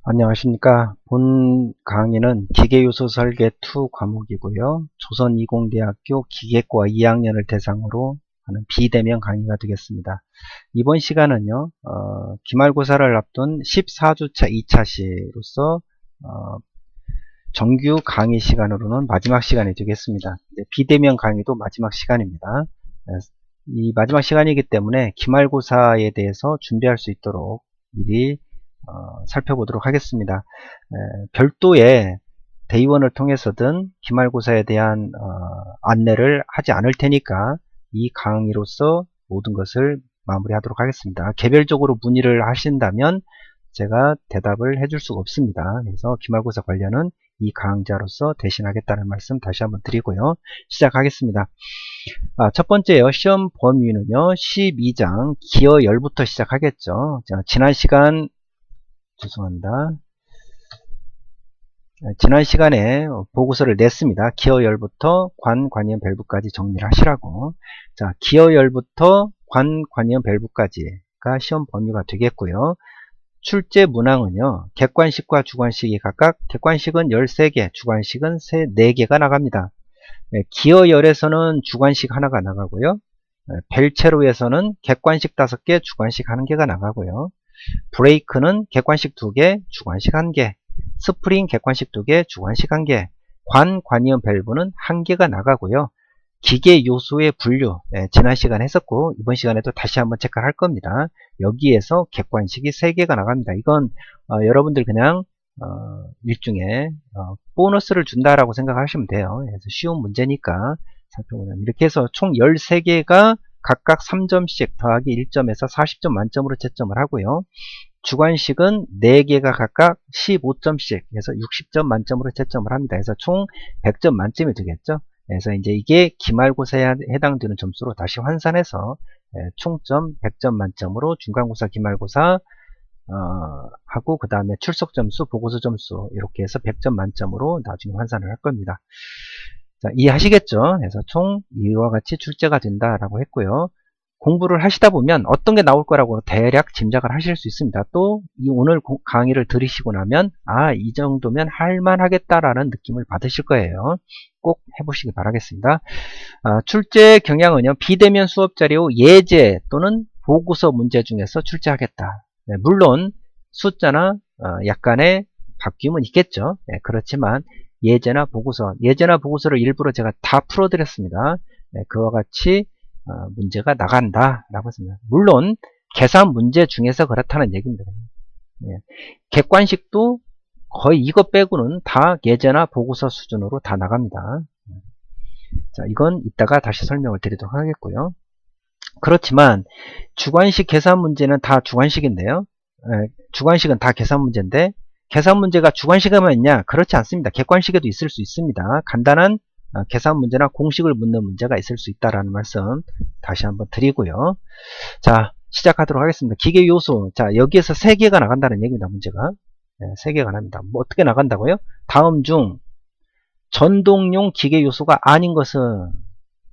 안녕하십니까. 본 강의는 기계요소 설계 2 과목이고요. 조선이공대학교 기계과 2학년을 대상으로 하는 비대면 강의가 되겠습니다. 이번 시간은요, 기말고사를 앞둔 14주차 2차 시로서 정규 강의 시간으로는 마지막 시간이 되겠습니다. 비대면 강의도 마지막 시간입니다. 이 마지막 시간이기 때문에 기말고사에 대해서 준비할 수 있도록 미리 살펴보도록 하겠습니다. 별도의 대의원을 통해서든 기말고사에 대한 안내를 하지 않을 테니까 이 강의로서 모든 것을 마무리하도록 하겠습니다. 개별적으로 문의를 하신다면 제가 대답을 해줄 수가 없습니다. 그래서 기말고사 관련은 이 강좌로서 대신하겠다는 말씀 다시 한번 드리고요. 시작하겠습니다. 첫 번째요. 시험 범위는요. 12장 기어열부터 시작하겠죠. 자, 지난 시간 죄송합니다. 지난 시간에 보고서를 냈습니다. 기어열부터 관, 관이형, 밸브까지 정리를 하시라고. 자, 기어열부터 관, 관이형, 밸브까지가 시험 범위가 되겠고요. 출제 문항은요. 객관식과 주관식이 각각 객관식은 13개, 주관식은 4개가 나갑니다. 기어열에서는 주관식 하나가 나가고요. 벨체로에서는 객관식 5개, 주관식 1개가 나가고요. 브레이크는 객관식 2개, 주관식 1개, 스프링 객관식 2개, 주관식 1개, 관, 관이형 밸브는 1개가 나가고요. 기계 요소의 분류, 지난 시간에 했었고 이번 시간에도 다시 한번 체크를 할 겁니다. 여기에서 객관식이 3개가 나갑니다. 이건 여러분들 그냥 일종의 보너스를 준다라고 생각하시면 돼요. 그래서 쉬운 문제니까 살펴보면 이렇게 해서 총 13개가 각각 3점씩 더하기 1점에서 40점 만점으로 채점을 하고요. 주관식은 4개가 각각 15점씩 해서 60점 만점으로 채점을 합니다. 그래서 총 100점 만점이 되겠죠. 그래서 이제 이게 기말고사에 해당되는 점수로 다시 환산해서 총점 100점 만점으로 중간고사, 기말고사 하고 그 다음에 출석 점수, 보고서 점수 이렇게 해서 100점 만점으로 나중에 환산을 할 겁니다. 자, 이해하시겠죠? 그래서 총 이와 같이 출제가 된다라고 했고요. 공부를 하시다 보면 어떤 게 나올 거라고 대략 짐작을 하실 수 있습니다. 또 이 오늘 강의를 들으시고 나면 이 정도면 할만하겠다라는 느낌을 받으실 거예요. 꼭 해보시기 바라겠습니다. 출제 경향은요. 비대면 수업 자료 예제 또는 보고서 문제 중에서 출제하겠다. 물론 숫자나 약간의 바뀜은 있겠죠. 그렇지만 예제나 보고서를 일부러 제가 다 풀어드렸습니다. 그와 같이 문제가 나간다 라고 했습니다. 물론 계산 문제 중에서 그렇다는 얘기입니다. 객관식도 거의 이것 빼고는 다 예제나 보고서 수준으로 다 나갑니다. 자, 이건 이따가 다시 설명을 드리도록 하겠고요. 그렇지만 주관식 계산 문제는 다 주관식인데요. 주관식은 다 계산 문제인데 계산 문제가 주관식에만 있냐? 그렇지 않습니다. 객관식에도 있을 수 있습니다. 간단한 계산 문제나 공식을 묻는 문제가 있을 수 있다라는 말씀 다시 한번 드리고요. 자, 시작하도록 하겠습니다. 기계 요소. 자, 여기에서 3개가 나간다는 얘기입니다. 문제가. 3개가 납니다. 뭐 어떻게 나간다고요? 다음 중 전동용 기계 요소가 아닌 것은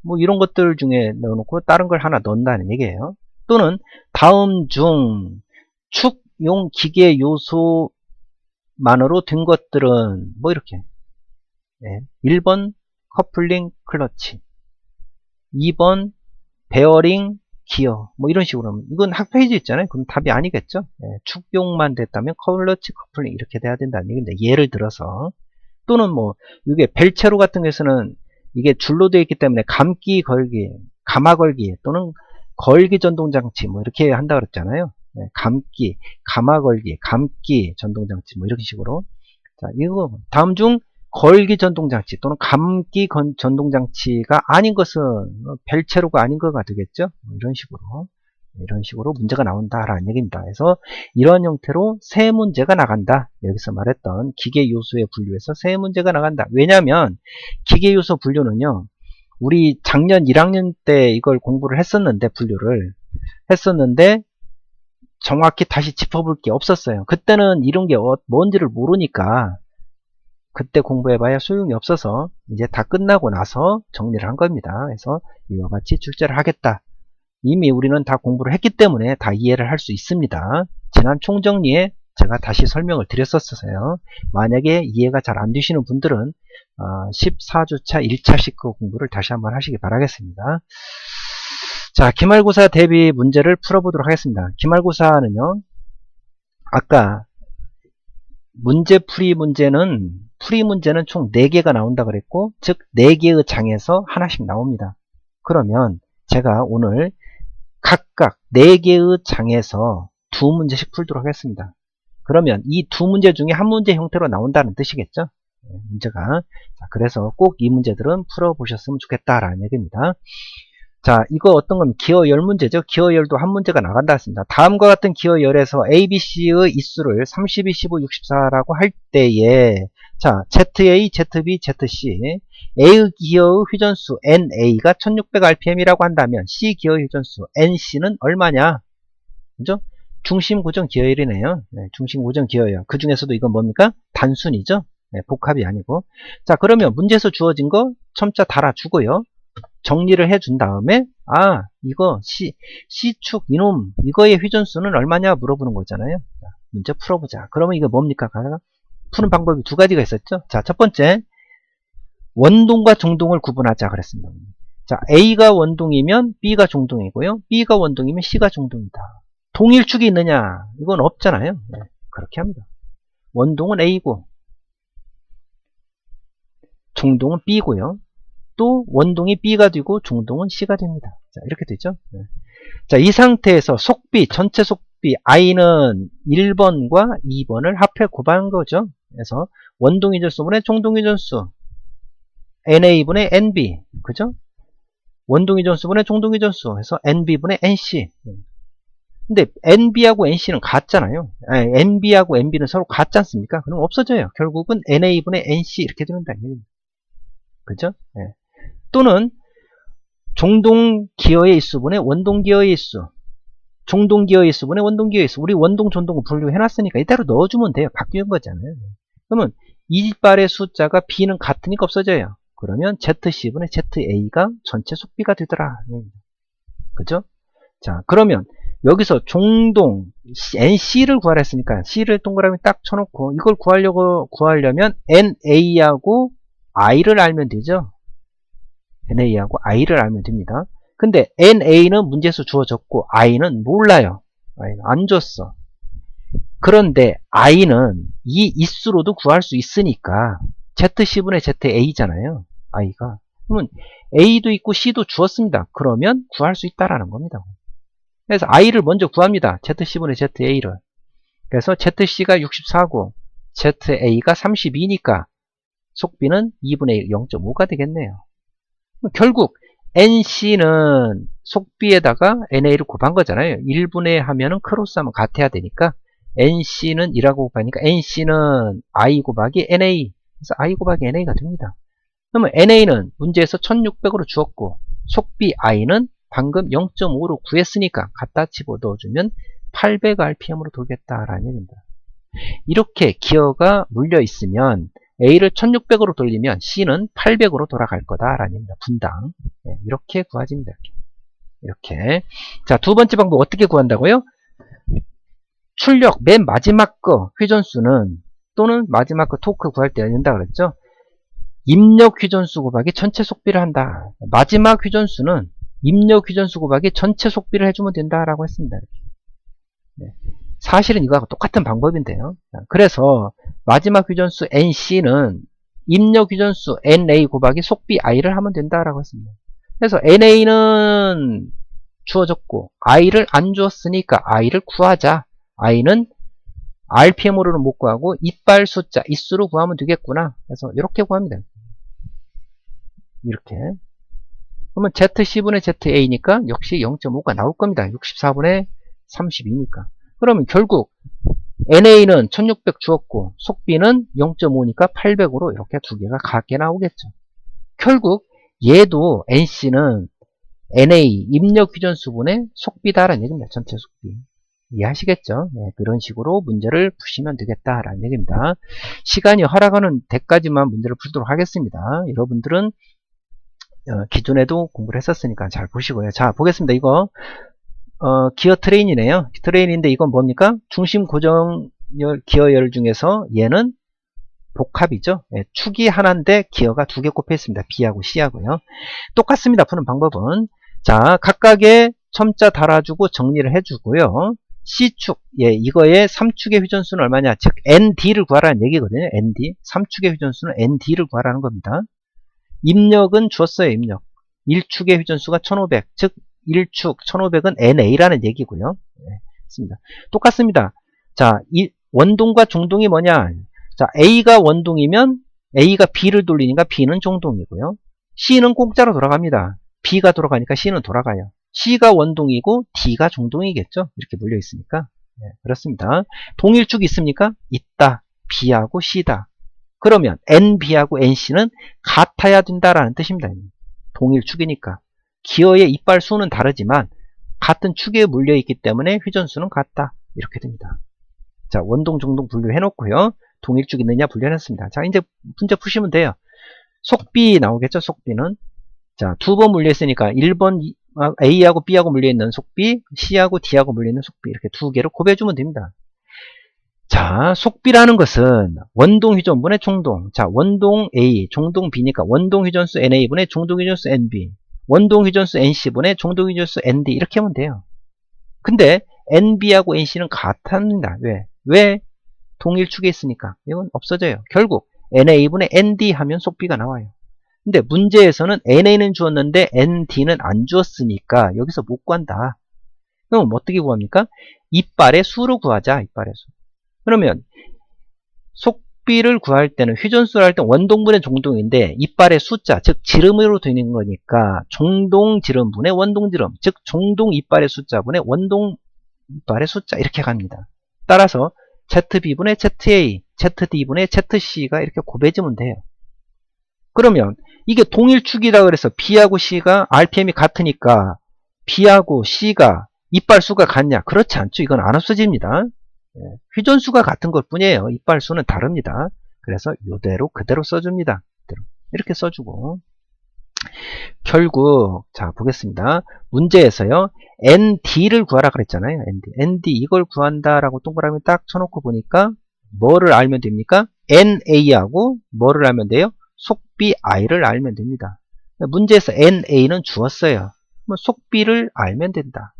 뭐 이런 것들 중에 넣어놓고 다른 걸 하나 넣는다는 얘기예요. 또는 다음 중 축용 기계 요소만으로 된 것들은 뭐 이렇게 1번 커플링 클러치, 2번 베어링 기어, 뭐 이런 식으로. 이건 학페이지 있잖아요. 그럼 답이 아니겠죠. 축용만 됐다면 클러치 커플링 이렇게 돼야 된다는 얘기입니다. 예를 들어서. 또는 뭐 이게 벨체로 같은 경우에서는 이게 줄로 되어 있기 때문에 감기 걸기, 감아 걸기 또는 걸기 전동장치 뭐 이렇게 한다 그랬잖아요. 감기, 감아 걸기, 감기 전동장치 뭐 이런 식으로. 자, 이거 다음 중 걸기 전동장치 또는 감기 전동장치가 아닌 것은 벨체로가 아닌 거가 되겠죠. 뭐 이런 식으로 문제가 나온다라는 얘기입니다. 그래서 이런 형태로 세 문제가 나간다. 여기서 말했던 기계 요소의 분류에서 세 문제가 나간다. 왜냐하면 기계 요소 분류는요. 우리 작년 1학년 때 이걸 공부를 했었는데 분류를 했었는데 정확히 다시 짚어볼 게 없었어요. 그때는 이런 게 뭔지를 모르니까 그때 공부해봐야 소용이 없어서 이제 다 끝나고 나서 정리를 한 겁니다. 그래서 이와 같이 출제를 하겠다. 이미 우리는 다 공부를 했기 때문에 다 이해를 할 수 있습니다. 지난 총정리에 제가 다시 설명을 드렸었어요. 만약에 이해가 잘 안 되시는 분들은 14주차 1차 시크 공부를 다시 한번 하시기 바라겠습니다. 자, 기말고사 대비 문제를 풀어보도록 하겠습니다. 기말고사는요, 아까 풀이 문제는 총 4개가 나온다 그랬고, 즉 4개의 장에서 하나씩 나옵니다. 그러면 제가 오늘 각각 4개의 장에서 2문제씩 풀도록 하겠습니다. 그러면 이 2문제 중에 한 문제 형태로 나온다는 뜻이겠죠? 문제가. 자, 그래서 꼭 이 문제들은 풀어보셨으면 좋겠다라는 얘기입니다. 자, 이거 어떤 건 기어열 문제죠. 기어열도 한 문제가 나간다 했습니다. 다음과 같은 기어열에서 A, B, C의 이수를 32, 15, 64라고 할 때에, 자, ZA, ZB, ZC, A의 기어의 회전수 NA가 1600rpm이라고 한다면 C 기어의 회전수 NC는 얼마냐? 그죠? 중심 고정 기어열이네요. 네, 중심 고정 기어열. 그 중에서도 이건 뭡니까? 단순이죠. 네, 복합이 아니고. 자, 그러면 문제에서 주어진 거 첨자 달아주고요. 정리를 해준 다음에, 이거 C축 이놈, 이거의 회전수는 얼마냐 물어보는 거잖아요. 자, 문제 풀어보자. 그러면 이거 뭡니까? 푸는 방법이 2가지가 있었죠. 자, 첫 번째, 원동과 종동을 구분하자 그랬습니다. 자, A가 원동이면 B가 종동이고요. B가 원동이면 C가 종동이다. 동일축이 있느냐? 이건 없잖아요. 네, 그렇게 합니다. 원동은 A고, 종동은 B고요. 또 원동이 B가 되고 종동은 C가 됩니다. 자, 이렇게 되죠. 네. 자, 이 상태에서 속비, 전체 속비 I는 1번과 2번을 합해 곱한 거죠. 그래서 원동의 전수분의 종동의 전수 NA분의 NB, 그죠? 원동의 전수분의 종동의 전수 해서 NB분의 NC. 근데 NB하고 NC는 같잖아요. NB하고 NB는 서로 같지 않습니까? 그럼 없어져요. 결국은 NA분의 NC 이렇게 된다는 얘기입니다. 그죠? 네. 또는 종동 기어의 일수분의 원동 기어의 일수, 종동 기어의 일수분의 원동 기어의 일수. 우리 원동 전동을 분류해놨으니까 이대로 넣어주면 돼요. 바뀌는 거잖아요. 그러면 이발의 숫자가 B는 같으니까 없어져요. 그러면 ZC분의 ZA가 전체 속비가 되더라. 그죠? 자, 그러면 여기서 종동 NC를 구하라 했으니까 C를 동그라미 딱 쳐놓고 이걸 구하려면 NA하고 I를 알면 되죠. NA하고 I를 알면 됩니다. 근데 NA는 문제에서 주어졌고 I는 몰라요. I는 안 줬어. 그런데 I는 이 있수로도 구할 수 있으니까 ZC분의 ZA잖아요. I가. 그러면 A도 있고 C도 주었습니다. 그러면 구할 수 있다라는 겁니다. 그래서 I를 먼저 구합니다. ZC분의 ZA를. 그래서 ZC가 64고 ZA가 32니까 속비는 2분의 0.5가 되겠네요. 결국 NC는 속비에다가 NA를 곱한 거잖아요. 1분의 하면은 크로스하면 같아야 되니까 NC는 1하고 곱하니까 NC는 I 곱하기 NA. 그래서 I 곱하기 NA가 됩니다. 그러면 NA는 문제에서 1600으로 주었고 속비 I는 방금 0.5로 구했으니까 갖다 집어넣어주면 800rpm으로 돌겠다라는 얘기입니다. 이렇게 기어가 물려 있으면 A를 1600으로 돌리면 C는 800으로 돌아갈 거다라는 얘기입니다. 분당. 네, 이렇게 구해집니다. 이렇게. 자, 두 번째 방법 어떻게 구한다고요? 출력 맨 마지막 거 회전수는 또는 마지막 거 토크 구할 때 된다 그랬죠? 입력 회전수 곱하기 전체 속비를 한다. 마지막 회전수는 입력 회전수 곱하기 전체 속비를 해주면 된다라고 했습니다. 이렇게. 네. 사실은 이거하고 똑같은 방법인데요. 그래서 마지막 회전수 NC는 입력 회전수 NA 곱하기 속비 I를 하면 된다라고 했습니다. 그래서 NA는 주어졌고 I를 안 주었으니까 I를 구하자. I는 RPM으로는 못 구하고 이빨 숫자, 이수로 구하면 되겠구나. 그래서 이렇게 구합니다. 이렇게. 그러면 ZC분의 ZA니까 역시 0.5가 나올 겁니다. 64분의 32니까. 그러면 결국 NA는 1600 주었고 속비는 0.5니까 800으로 이렇게 두 개가 같게 나오겠죠. 결국 얘도 NC는 NA 입력 회전수분의 속비다라는 얘기입니다. 전체 속비. 이해하시겠죠? 네, 그런 식으로 문제를 푸시면 되겠다라는 얘기입니다. 시간이 허락하는 데까지만 문제를 풀도록 하겠습니다. 여러분들은 기존에도 공부를 했었으니까 잘 보시고요. 자, 보겠습니다. 이거 기어 트레인이네요. 트레인인데 이건 뭡니까? 중심 고정 기어열 중에서 얘는 복합이죠. 예, 축이 하나인데 기어가 두 개 꼽혀 있습니다. B하고 C하고요. 똑같습니다. 푸는 방법은. 자, 각각의 첨자 달아주고 정리를 해주고요. C축, 예, 이거의 3축의 회전수는 얼마냐? 즉, ND를 구하라는 얘기거든요. ND. 3축의 회전수는 ND를 구하라는 겁니다. 입력은 주었어요. 입력. 1축의 회전수가 1500. 즉, 1축 1500은 NA라는 얘기고요. 예, 있습니다. 똑같습니다. 자, 이 원동과 종동이 뭐냐? 자, A가 원동이면 A가 B를 돌리니까 B는 종동이고요. C는 공짜로 돌아갑니다. B가 돌아가니까 C는 돌아가요. C가 원동이고 D가 종동이겠죠. 이렇게 물려 있으니까. 네, 그렇습니다. 동일축이 있습니까? 있다. B하고 C다. 그러면 NB하고 NC는 같아야 된다라는 뜻입니다. 동일축이니까. 기어의 이빨 수는 다르지만 같은 축에 물려 있기 때문에 회전수는 같다. 이렇게 됩니다. 자, 원동, 종동 분류해 놓고요. 동일축 있느냐 분류해놨습니다. 자, 이제 문제 푸시면 돼요. 속비 나오겠죠? 속비는. 자, 두 번 물려있으니까 1번 A하고 B하고 물려있는 속비, C하고 D하고 물려있는 속비 이렇게 두 개를 곱해주면 됩니다. 자, 속비라는 것은 원동 회전분의 종동. 자, 원동 A, 종동 B니까 원동 회전수 NA분의 종동 회전수 NB, 원동 회전수 NC분의 종동 회전수 ND 이렇게 하면 돼요. 근데 NB하고 NC는 같답니다. 왜? 동일축에 있으니까 이건 없어져요. 결국 NA분의 ND 하면 속비가 나와요. 근데 문제에서는 NA는 주었는데 ND는 안 주었으니까 여기서 못 구한다. 그럼 어떻게 구합니까? 이빨의 수로 구하자. 이빨의 수. 그러면 속비를 구할 때는 회전수를 할 때 원동분의 종동인데 이빨의 숫자 즉 지름으로 되는 거니까 종동 지름분의 원동 지름 즉 종동 이빨의 숫자분의 원동 이빨의 숫자 이렇게 갑니다. 따라서 ZB분의 ZA, ZD분의 ZC가 이렇게 곱해지면 돼요. 그러면 이게 동일축이라 그래서 B하고 C가 RPM이 같으니까 B하고 C가 이빨수가 같냐? 그렇지 않죠. 이건 안 없어집니다. 회전수가 같은 것 뿐이에요. 이빨수는 다릅니다. 그래서 이대로 그대로 써줍니다. 이렇게 써주고 결국 자 보겠습니다. 문제에서요. ND를 구하라 그랬잖아요. ND 이걸 구한다라고 동그라미 딱 쳐놓고 보니까 뭐를 알면 됩니까? NA하고 뭐를 알면 돼요? 속비 I를 알면 됩니다. 문제에서 NA는 주었어요. 속비를 알면 된다.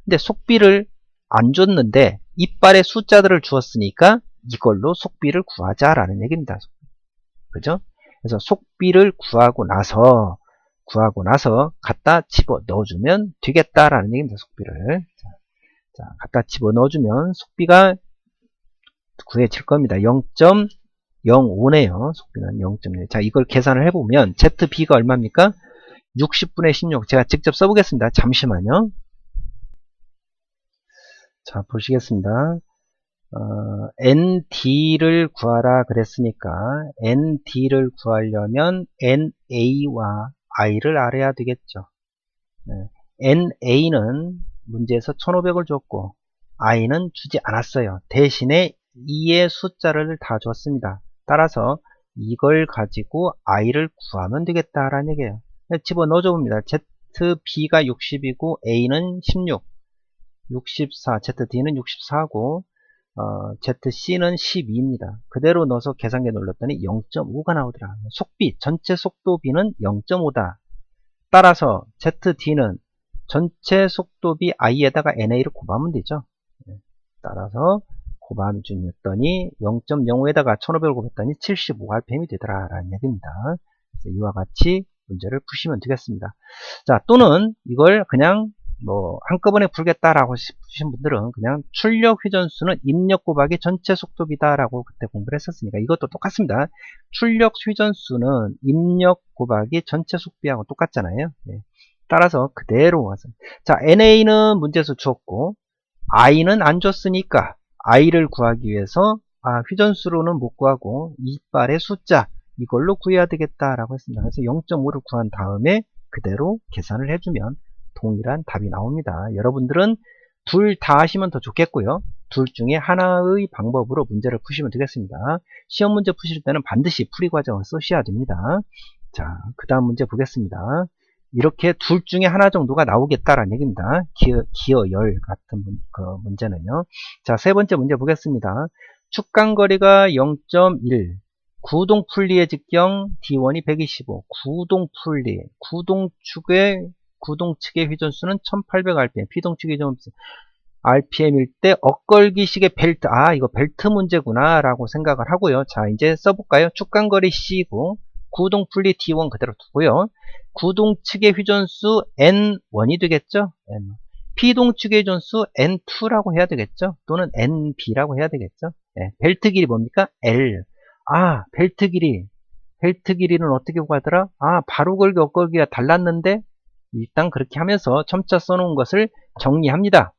근데 속비를 안 줬는데 이빨의 숫자들을 주었으니까 이걸로 속비를 구하자라는 얘기입니다. 그죠? 그래서 속비를 구하고 나서 갖다 집어 넣어주면 되겠다라는 얘기입니다. 속비를. 자, 갖다 집어 넣어주면 속비가 구해질 겁니다. 0.05네요. 속비는 0.05. 자, 이걸 계산을 해보면 ZB가 얼마입니까? 60분의 16. 제가 직접 써보겠습니다. 잠시만요. 자, 보시겠습니다. ND를 구하라 그랬으니까 ND를 구하려면 NA와 I를 알아야 되겠죠. NA는 문제에서 1500을 줬고 I는 주지 않았어요. 대신에 2의 숫자를 다 줬습니다. 따라서 이걸 가지고 I를 구하면 되겠다라는 얘기예요. 집어넣어줘 봅니다. ZB가 60이고 A는 16, 64, ZD는 64고 ZC는 12입니다. 그대로 넣어서 계산기에 눌렀더니 0.5가 나오더라. 속비, 전체 속도비는 0.5다. 따라서 ZD는 전체 속도비 I에다가 NA를 곱하면 되죠. 따라서 곱하면 줬더니 0.05에다가 1500을 곱했더니 75rpm이 되더라 라는 얘기입니다. 그래서 이와 같이 문제를 푸시면 되겠습니다. 자, 또는 이걸 그냥 한꺼번에 풀겠다라고 싶으신 분들은 그냥 출력 회전수는 입력 곱하기 전체 속도비다라고 그때 공부를 했었으니까 이것도 똑같습니다. 출력 회전수는 입력 곱하기 전체 속비하고 똑같잖아요. 네. 따라서 그대로 와서 자, NA는 문제에서 주었고 I는 안 줬으니까 I를 구하기 위해서 회전수로는 못 구하고 이빨의 숫자 이걸로 구해야 되겠다라고 했습니다. 그래서 0.5를 구한 다음에 그대로 계산을 해주면 동일한 답이 나옵니다. 여러분들은 둘 다 하시면 더 좋겠고요. 둘 중에 하나의 방법으로 문제를 푸시면 되겠습니다. 시험 문제 푸실 때는 반드시 풀이 과정을 쓰셔야 됩니다. 자, 그 다음 문제 보겠습니다. 이렇게 둘 중에 하나 정도가 나오겠다라는 얘기입니다. 기어열 같은 문제는요. 자, 세 번째 문제 보겠습니다. 축간거리가 0.1, 구동풀리의 직경 D1이 125, 구동풀리, 구동측의 회전수는 1800rpm, 피동측의 회전수 RPM일 때 엇걸기식의 벨트, 이거 벨트 문제구나 라고 생각을 하고요. 자, 이제 써볼까요? 축간거리 C고 구동풀리 D1 그대로 두고요. 구동측의 회전수 N1이 되겠죠? N1. 피동측의 회전수 N2라고 해야 되겠죠? 또는 NB라고 해야 되겠죠? 네, 벨트 길이 뭡니까? L. 벨트 길이는 어떻게 구하더라? 바로 걸기, 엇걸기가 달랐는데 일단 그렇게 하면서 첨자 써놓은 것을 정리합니다.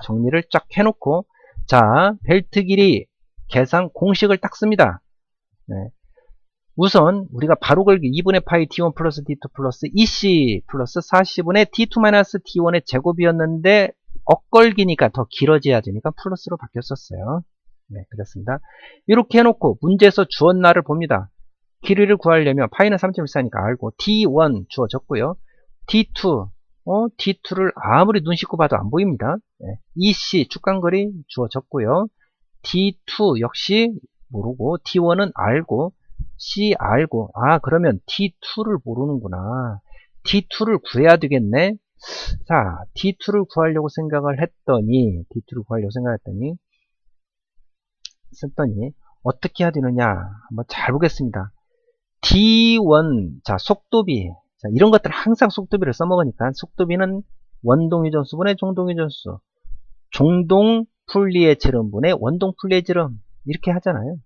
정리를 쫙 해놓고, 자, 벨트 길이 계산 공식을 딱 씁니다. 네. 우선 우리가 바로 걸기 2분의 파이 D1 플러스 D2 플러스 EC 플러스 40분의 D2 마이너스 D1의 제곱이었는데 엇걸기니까 더 길어져야 되니까 플러스로 바뀌었었어요. 네, 그렇습니다. 이렇게 해놓고 문제에서 주었나를 봅니다. 길이를 구하려면 파이는 3.14니까 알고 D1 주어졌고요. D2 D2를 아무리 눈 씻고 봐도 안 보입니다. 네. EC 축간거리 주어졌고요. D2 역시 모르고 D1은 알고 C 알고 그러면 D2를 모르는구나. D2를 구해야 되겠네. 자, D2를 구하려고 생각을 했더니 어떻게 해야 되느냐 한번 잘 보겠습니다. D1 자 속도비 자, 이런 것들 항상 속도비를 써먹으니까 속도비는 원동회전수분의 종동회전수 종동풀리의 지름분의 원동풀리의 지름 이렇게 하잖아요.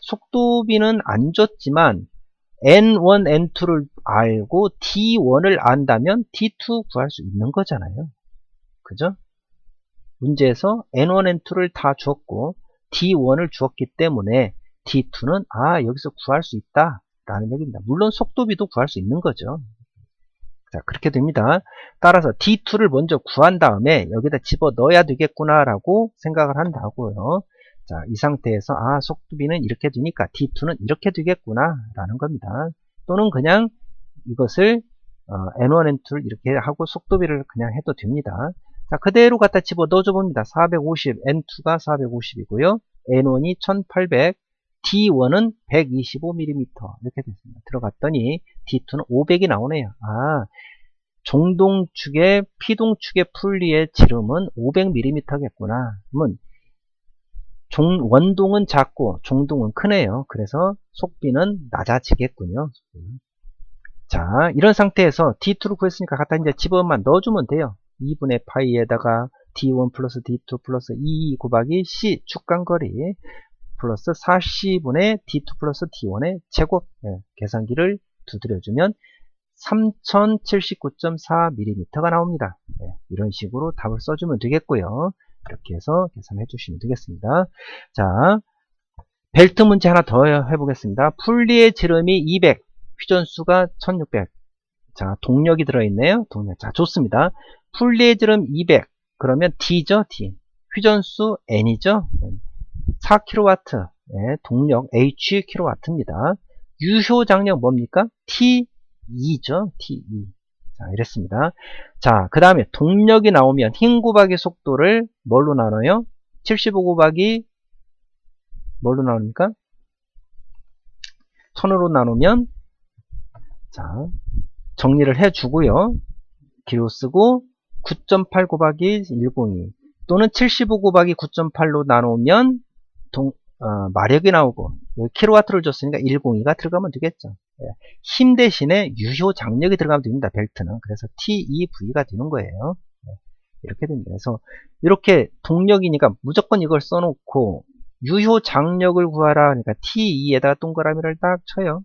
속도비는 안 줬지만 N1, N2를 알고 D1을 안다면 D2 구할 수 있는 거잖아요. 그죠? 문제에서 N1, N2를 다 주었고 D1을 주었기 때문에 D2는 여기서 구할 수 있다 라는 얘기입니다. 물론 속도비도 구할 수 있는 거죠. 자, 그렇게 됩니다. 따라서 D2를 먼저 구한 다음에 여기다 집어 넣어야 되겠구나 라고 생각을 한다고요. 자, 이 상태에서 속도비는 이렇게 되니까 D2는 이렇게 되겠구나 라는 겁니다. 또는 그냥 이것을 N1, N2를 이렇게 하고 속도비를 그냥 해도 됩니다. 자, 그대로 갖다 집어 넣어줘 봅니다. 450, N2가 450이고요. N1이 1800, D1은 125mm 이렇게 됐습니다. 들어갔더니 D2는 500이 나오네요. 종동축의 피동축의 풀리의 지름은 500mm겠구나. 그러면 원동은 작고 종동은 크네요. 그래서 속비는 낮아지겠군요. 자, 이런 상태에서 D2를 구했으니까 갖다 이제 집어만 넣어주면 돼요. 2분의 파이에다가 D1 플러스 D2 플러스 2 곱하기 C 축간거리 플러스 40분의 D2 플러스 D1의 제곱 계산기를 두드려주면 3079.4mm가 나옵니다. 이런 식으로 답을 써주면 되겠고요. 이렇게 해서 계산해 주시면 되겠습니다. 자, 벨트 문제 하나 더 해보겠습니다. 풀리의 지름이 200, 회전수가 1600. 자, 동력이 들어있네요. 자, 좋습니다. 풀리의 지름 200, 그러면 D죠, D. 회전수 N이죠. 4kW, 동력 H kW입니다. 유효 장력 뭡니까? T2죠, T2. 자, 이랬습니다. 자, 그 다음에 동력이 나오면 흰 곱하기 속도를 뭘로 나눠요? 75 곱하기 뭘로 나눕니까? 1000으로 나누면 자, 정리를 해주고요. 기로 쓰고 9.8 곱하기 102 또는 75 곱하기 9.8로 나누면 마력이 나오고 킬로와트를 줬으니까 102가 들어가면 되겠죠. 힘 대신에 유효 장력이 들어가면 됩니다. 벨트는. 그래서 TEV가 되는 거예요. 이렇게 됩니다. 그래서 이렇게 동력이니까 무조건 이걸 써놓고 유효 장력을 구하라. 그러니까 TE에다가 동그라미를 딱 쳐요.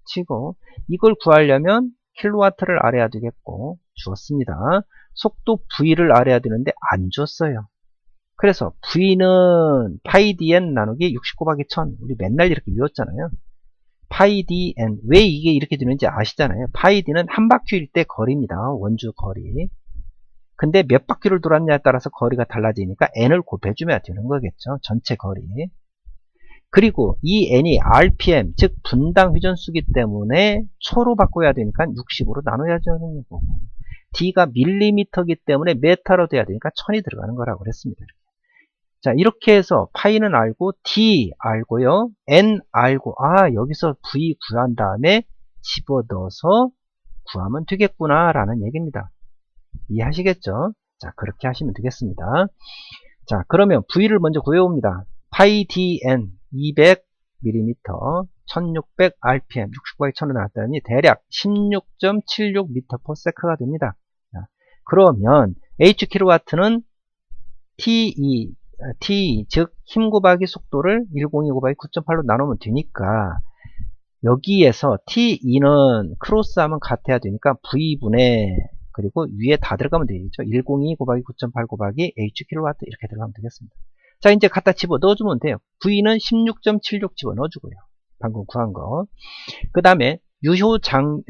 치고 이걸 구하려면 킬로와트를 알아야 되겠고 주었습니다. 속도 V를 알아야 되는데 안 줬어요. 그래서 V는 파이 dn 나누기 60 곱하기 1000 우리 맨날 이렇게 외웠잖아요. 파이 dn 왜 이게 이렇게 되는지 아시잖아요. 파이 d는 한 바퀴일 때 거리입니다. 원주 거리. 근데 몇 바퀴를 돌았냐에 따라서 거리가 달라지니까 n을 곱해주면 되는 거겠죠. 전체 거리. 그리고 이 n이 rpm, 즉 분당 회전수기 때문에 초로 바꿔야 되니까 60으로 나눠야지 하는 거고, d가 밀리미터기 때문에 메타로 돼야 되니까 1000이 들어가는 거라고 그랬습니다. 자, 이렇게 해서 파이는 알고, d 알고요, n 알고, 여기서 v 구한 다음에 집어넣어서 구하면 되겠구나 라는 얘기입니다. 이해하시겠죠? 자, 그렇게 하시면 되겠습니다. 자, 그러면 v를 먼저 구해봅니다. 파이 dn 200mm 1600 rpm 60곱하기 1000을 나왔더니 대략 16.76m/s가 됩니다. 자, 그러면 hkW는 t, 즉 힘 곱하기 속도를 102 곱하기 9.8로 나누면 되니까, 여기에서 t2는 크로스하면 같아야 되니까 v분의, 그리고 위에 다 들어가면 되겠죠. 102 곱하기 9.8 곱하기 hkW 이렇게 들어가면 되겠습니다. 자, 이제 갖다 집어 넣어주면 돼요. v는 16.76 집어 넣어주고요. 방금 구한 거. 그 다음에 유효장력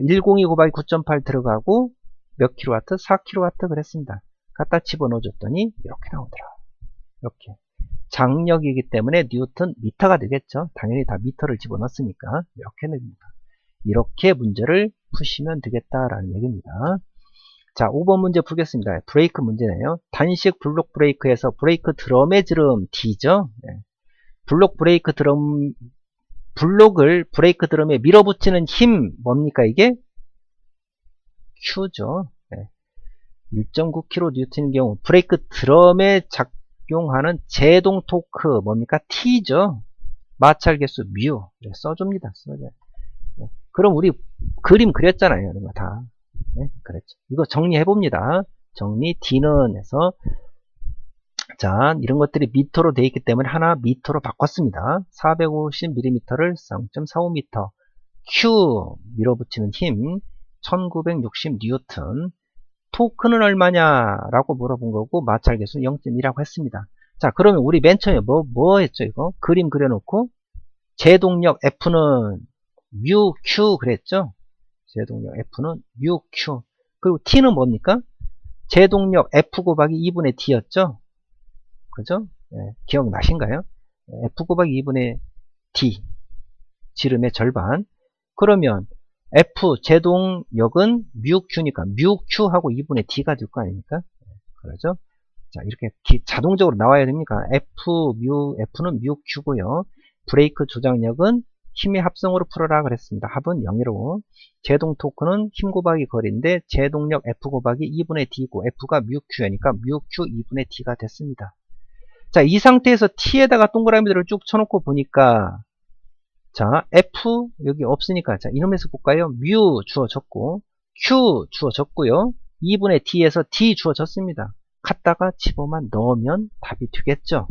102 곱하기 9.8 들어가고 몇 킬로와트? 4킬로와트 그랬습니다. 갖다 집어 넣어줬더니 이렇게 나오더라. 이렇게. 장력이기 때문에 뉴턴 미터가 되겠죠. 당연히 다 미터를 집어넣었으니까 이렇게 됩니다. 이렇게 문제를 푸시면 되겠다라는 얘기입니다. 자, 5번 문제 풀겠습니다. 브레이크 문제네요. 단식 블록 브레이크에서 브레이크 드럼의 지름 D죠. 네. 블록을 브레이크 드럼에 밀어붙이는 힘 뭡니까 이게? Q죠. 네. 1.9kN인 경우 브레이크 드럼에 작용하는 제동 토크 뭡니까? T죠. 마찰 개수 뮤. 네, 써줍니다. 써줘요. 네. 그럼 우리 그림 그렸잖아요. 이런 거 다. 네, 그랬죠. 이거 정리해봅니다. 정리 D는 해서, 자, 이런 것들이 미터로 되어 있기 때문에 하나 미터로 바꿨습니다. 450mm를 0.45m. Q 밀어붙이는 힘 1960N. 토크는 얼마냐라고 물어본 거고 마찰 개수 0.2라고 했습니다. 자, 그러면 우리 맨 처음에 뭐 했죠 이거? 그림 그려놓고 제동력 F는 뮤 Q 그랬죠? 제동력 F는 뮤 Q. 그리고 T는 뭡니까? 제동력 F 곱하기 2분의 D였죠? 그죠? 네, 기억나신가요? F 곱하기 2분의 D. 지름의 절반. 그러면 F 제동력은 뮤 Q니까 뮤 Q하고 2분의 D가 될 거 아닙니까? 그러죠? 자, 이렇게 자동적으로 나와야 됩니까? F는 뮤 Q고요. 브레이크 조작력은 힘의 합성으로 풀어라 그랬습니다. 합은 0으로. 제동 토크는 힘 곱하기 거리인데 제동력 F 곱하기 2분의 D고 F가 뮤 Q니까 뮤 Q 2분의 D가 됐습니다. 자, 이 상태에서 T에다가 동그라미들을 쭉 쳐놓고 보니까, 자, F 여기 없으니까, 자, 이놈에서 볼까요? 뮤 주어졌고 Q 주어졌고요. 2분의 D에서 D 주어졌습니다. 갖다가 집어만 넣으면 답이 되겠죠.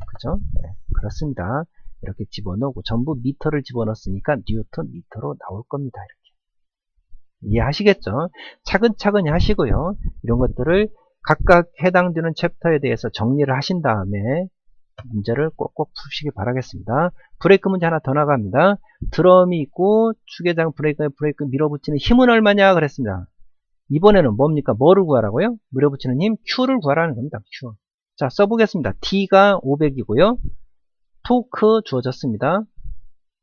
그죠? 네, 그렇습니다. 이렇게 집어넣고 전부 미터를 집어넣었으니까 뉴턴 미터로 나올 겁니다. 이렇게 이해하시겠죠? 차근차근히 하시고요. 이런 것들을 각각 해당되는 챕터에 대해서 정리를 하신 다음에 문제를 꼭꼭 푸시기 바라겠습니다. 브레이크 문제 하나 더 나갑니다. 드럼이 있고 축의장 브레이크에 브레이크 밀어붙이는 힘은 얼마냐 그랬습니다. 이번에는 뭡니까? 뭐를 구하라고요? 밀어붙이는 힘 Q를 구하라는 겁니다. Q. 자, 써보겠습니다. T가 500이고요. 토크 주어졌습니다.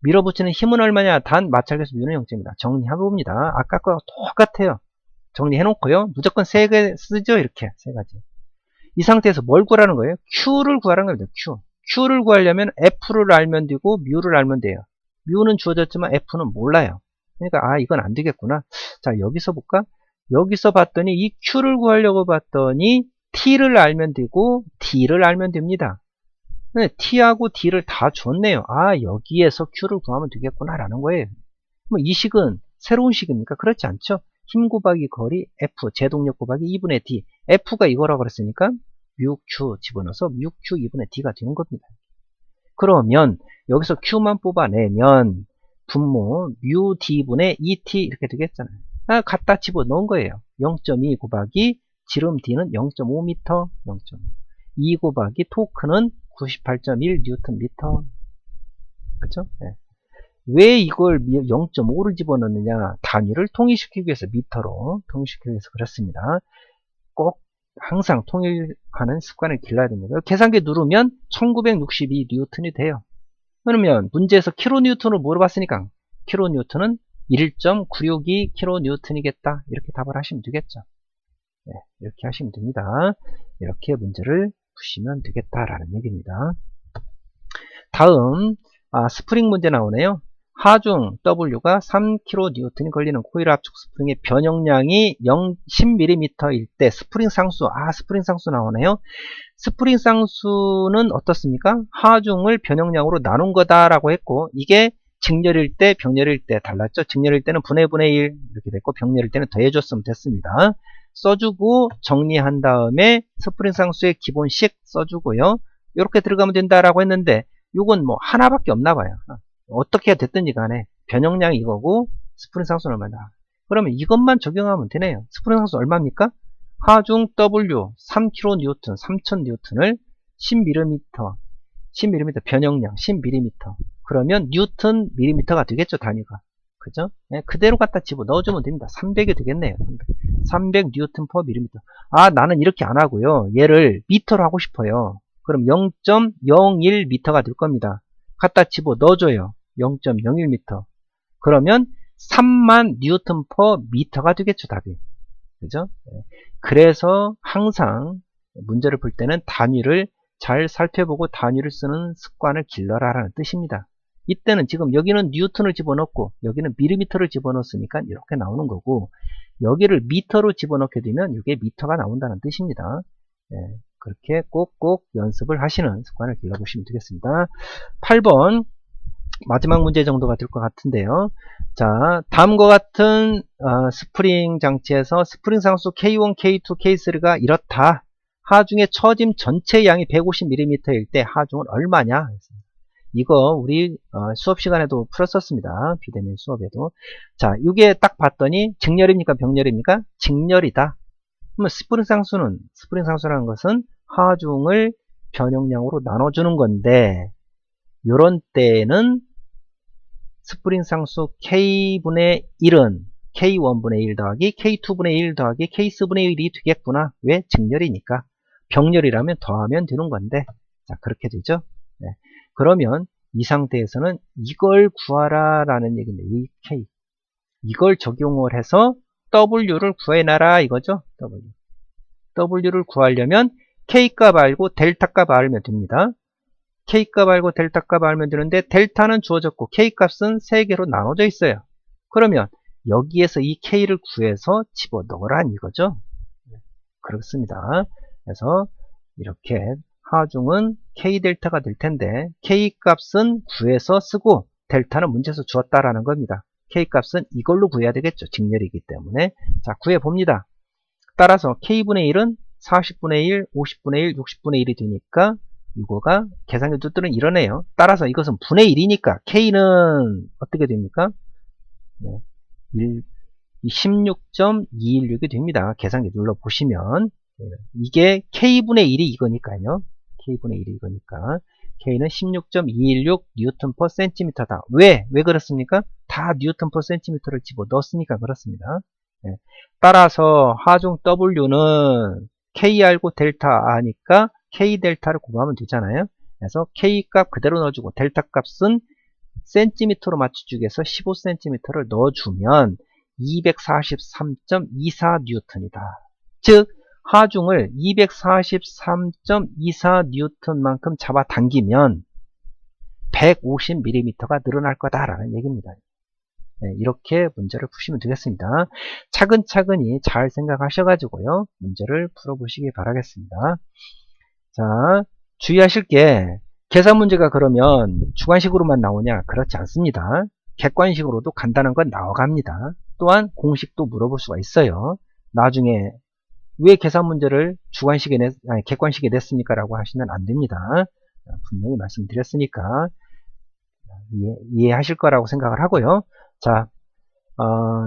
밀어붙이는 힘은 얼마냐? 단 마찰계수 뮤는 0.입니다. 정리해봅니다. 아까 거와 똑같아요. 정리해놓고요. 무조건 3개 쓰죠. 이렇게 3가지. 이 상태에서 뭘 구하라는 거예요? Q를 구하라는 겁니다. Q. Q를 구하려면 F를 알면 되고 뮤를 알면 돼요. 뮤는 주어졌지만 F는 몰라요. 그러니까 이건 안 되겠구나. 자, 여기서 볼까? 여기서 봤더니 이 Q를 구하려고 봤더니 T를 알면 되고 D를 알면 됩니다. 네, T하고 D를 다 줬네요. 여기에서 Q를 구하면 되겠구나 라는 거예요. 뭐 이 식은 새로운 식입니까? 그렇지 않죠. 힘 곱하기 거리 F 제동력 곱하기 2분의 D. F가 이거라고 그랬으니까 뮤 Q 집어넣어서 뮤 Q 2분의 D가 되는 겁니다. 그러면 여기서 Q만 뽑아내면 분모 뮤 D분의 2T 이렇게 되겠잖아요. 갖다 집어넣은 거예요. 0.2 곱하기 지름 D는 0.5m 0.5. 2 곱하기 토크는 98.1 뉴턴 미터. 그쵸? 네. 왜 이걸 0.5를 집어넣느냐? 단위를 통일시키기 위해서 미터로 통일시키기 위해서 그렇습니다. 꼭 항상 통일하는 습관을 길러야 됩니다. 계산기 누르면 1962 뉴턴이 돼요. 그러면 문제에서 킬로뉴턴을 물어봤으니까 킬로뉴턴은 1.962 킬로뉴턴이겠다. 이렇게 답을 하시면 되겠죠. 네, 이렇게 하시면 됩니다. 이렇게 문제를 푸시면 되겠다라는 얘기입니다. 다음 스프링 문제 나오네요. 하중 W가 3kN이 걸리는 코일 압축 스프링의 변형량이 10mm일 때 스프링 상수, 스프링 상수 나오네요. 스프링 상수는 어떻습니까? 하중을 변형량으로 나눈 거다라고 했고, 이게 직렬일 때, 병렬일 때 달랐죠. 직렬일 때는 분의 1 이렇게 됐고, 병렬일 때는 더해줬으면 됐습니다. 써주고 정리한 다음에 스프링 상수의 기본식 써주고요. 이렇게 들어가면 된다라고 했는데, 이건 뭐 하나밖에 없나 봐요. 어떻게 됐든지 간에 변형량이 이거고 스프링 상수는 얼마다. 그러면 이것만 적용하면 되네요. 스프링 상수 얼마입니까? 하중 W 3kN, 3000N을 10mm 변형량 10mm. 그러면 뉴턴 밀리미터가 되겠죠, 단위가. 그죠? 네, 그대로 갖다 집어 넣어주면 됩니다. 300이 되겠네요. 300 뉴턴 퍼 밀리미터. 나는 이렇게 안 하고요. 얘를 미터로 하고 싶어요. 그럼 0.01m가 될 겁니다. 갖다 집어 넣어줘요. 0.01m. 그러면 3만 뉴턴 퍼 미터가 되겠죠, 답이. 그죠? 그래서 항상 문제를 풀 때는 단위를 잘 살펴보고 단위를 쓰는 습관을 길러라라는 뜻입니다. 이때는 지금 여기는 뉴턴을 집어넣고 여기는 밀리미터를 집어넣었으니까 이렇게 나오는 거고, 여기를 미터로 집어넣게 되면 이게 미터가 나온다는 뜻입니다. 그렇게 꼭꼭 연습을 하시는 습관을 길러보시면 되겠습니다. 8번 마지막 문제 정도가 될 것 같은데요. 자, 다음과 같은 스프링 장치에서 스프링 상수 K1, K2, K3가 이렇다. 하중의 처짐 전체 양이 150mm일 때 하중은 얼마냐? 이거 우리 수업 시간에도 풀었었습니다. 비대면 수업에도. 자, 이게 딱 봤더니 직렬입니까? 병렬입니까? 직렬이다. 그러면 스프링 상수라는 것은 하중을 변형량으로 나눠주는 건데, 요런 때는 스프링 상수 K분의 1은 K1분의 1 더하기 K2분의 1 더하기 K3분의 1이 되겠구나. 왜? 직렬이니까. 병렬이라면 더하면 되는 건데, 자, 그렇게 되죠. 네. 그러면 이 상태에서는 이걸 구하라 라는 얘기인데, 이 K. 이걸 적용을 해서 W를 구해놔라 이거죠. W를 구하려면 K값 알고 델타값 알면 됩니다. K값 알고 델타값 알면 되는데, 델타는 주어졌고 K값은 3개로 나눠져 있어요. 그러면 여기에서 이 K를 구해서 집어넣으란 이거죠. 그렇습니다. 그래서 이렇게 하중은 K 델타가 될 텐데, K값은 구해서 쓰고 델타는 문제에서 주었다라는 겁니다. K값은 이걸로 구해야 되겠죠. 직렬이기 때문에. 자, 구해봅니다. 따라서 K분의 1은 40분의 1, 50분의 1, 60분의 1이 되니까 이거가 계산기 뜻들은 이러네요. 따라서 이것은 분의 1이니까 K는 어떻게 됩니까? 네, 16.216이 됩니다. 계산기 눌러보시면 이게 K분의 1이 이거니까요. K분의 1이 이거니까 K는 16.216 뉴턴 퍼 센티미터다. 왜 그렇습니까? 다 뉴턴 퍼 센티미터를 집어넣었으니까 그렇습니다. 네. 따라서 하중 W는 K 알고 델타 아니까 K 델타를 구하면 되잖아요. 그래서 K 값 그대로 넣어주고 델타 값은 센티미터로 맞춰주기 위해서 15cm를 넣어주면 243.24 뉴턴이다. 즉 하중을 243.24 뉴턴만큼 잡아당기면 150mm가 늘어날 거다라는 얘기입니다. 네, 이렇게 문제를 푸시면 되겠습니다. 차근차근히 잘 생각하셔가지고요, 문제를 풀어보시기 바라겠습니다. 자, 주의하실 게, 계산 문제가 그러면 주관식으로만 나오냐? 그렇지 않습니다. 객관식으로도 간단한 건 나와갑니다. 또한 공식도 물어볼 수가 있어요. 나중에 왜 계산 문제를 객관식에 냈습니까? 라고 하시면 안 됩니다. 분명히 말씀드렸으니까 이해하실 거라고 생각을 하고요. 자,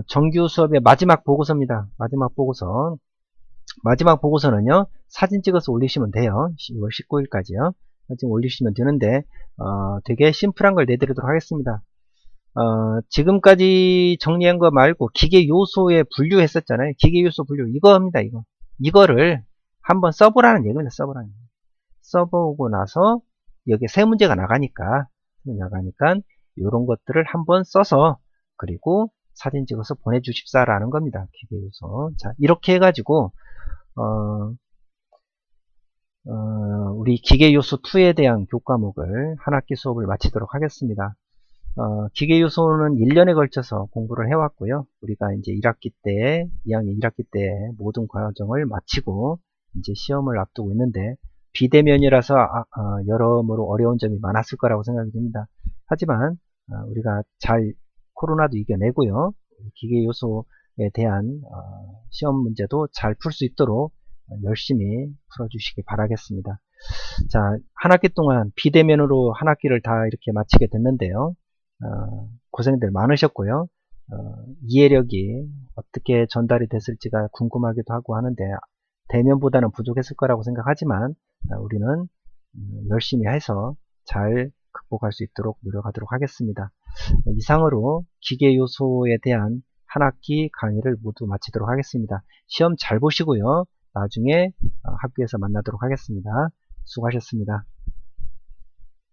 정규 수업의 마지막 보고서입니다. 마지막 보고서는요, 사진 찍어서 올리시면 돼요. 10월 19일까지요. 사진 올리시면 되는데, 되게 심플한 걸 내드리도록 하겠습니다. 지금까지 정리한 거 말고 기계 요소에 분류했었잖아요. 기계 요소 분류, 이거 합니다, 이거를 한번 써보라는 얘기입니다. 써보라는 얘기. 써보고 나서 여기 세 문제가 나가니까 이런 것들을 한번 써서 그리고 사진 찍어서 보내주십사라는 겁니다. 기계요소. 자, 이렇게 해가지고 우리 기계요소 2에 대한 교과목을 한 학기 수업을 마치도록 하겠습니다. 기계요소는 1년에 걸쳐서 공부를 해왔고요. 우리가 이제 1학기 때, 2학년 1학기 때 모든 과정을 마치고 이제 시험을 앞두고 있는데 비대면이라서 여러모로 어려운 점이 많았을 거라고 생각이 됩니다. 하지만 우리가 잘 코로나도 이겨내고요. 기계요소에 대한 시험 문제도 잘 풀 수 있도록 열심히 풀어주시기 바라겠습니다. 자, 한 학기 동안 비대면으로 한 학기를 다 이렇게 마치게 됐는데요. 고생들 많으셨고요. 이해력이 어떻게 전달이 됐을지가 궁금하기도 하고 하는데 대면보다는 부족했을 거라고 생각하지만 우리는 열심히 해서 잘 극복할 수 있도록 노력하도록 하겠습니다. 이상으로 기계요소에 대한 한 학기 강의를 모두 마치도록 하겠습니다. 시험 잘 보시고요. 나중에 학교에서 만나도록 하겠습니다. 수고하셨습니다.